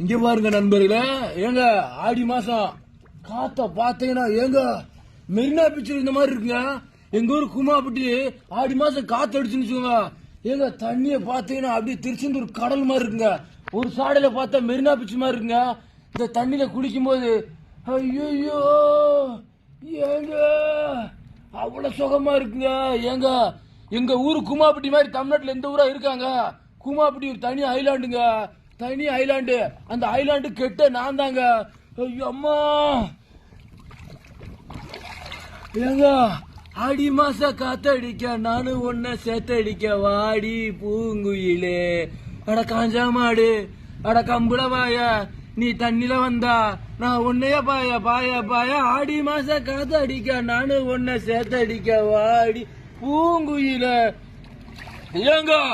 இங்க பாருங்க நண்பர்களே, ஏங்க ஆடி மாசம் காத்த பாத்தீங்கன்னா ஏங்க மெரினா பீச் இந்த மாதிரி இருக்குங்க. எங்க ஊர் குமாப்பட்டி ஆடி மாசம் காத்து அடிச்சுன்னு வச்சுக்கோங்க. ஏங்க தண்ணிய பாத்தீங்கன்னா அப்படியே திருச்செந்தூர் கடல் மாதிரி இருக்குங்க. ஒரு சாடையில பார்த்தா மெரினா பீச் மாதிரி இருக்குங்க. இந்த தண்ணியில குளிக்கும் போது ஐயோ ஏங்க அவ்வளவு சுகமா இருக்குங்க. ஏங்க எங்க ஊரு குமாப்பட்டி மாதிரி தமிழ்நாட்டுல எந்த ஊரா இருக்காங்க? குமாப்பட்டி ஒரு தனி ஐலாண்டுங்க, தனி ஐலாண்டு. அந்த ஐலாண்டு கெட்ட நான் தாங்க. ஐயோ அம்மா ஏங்க ஆடி மாச காத்தடிக்க நானு ஒன்ன சேத்தடிக்க வாடி பூங்குயிலே. அட காஞ்சா மாடு, அட கம்புல வாய, நீ தண்ணில வந்தா நான் உன்னைய பாய பாய பாய. ஆடி மாச காத்தடிக்க நானு ஒன்ன சேத்தடிக்க வாடி பூங்குயிலே. ஏங்க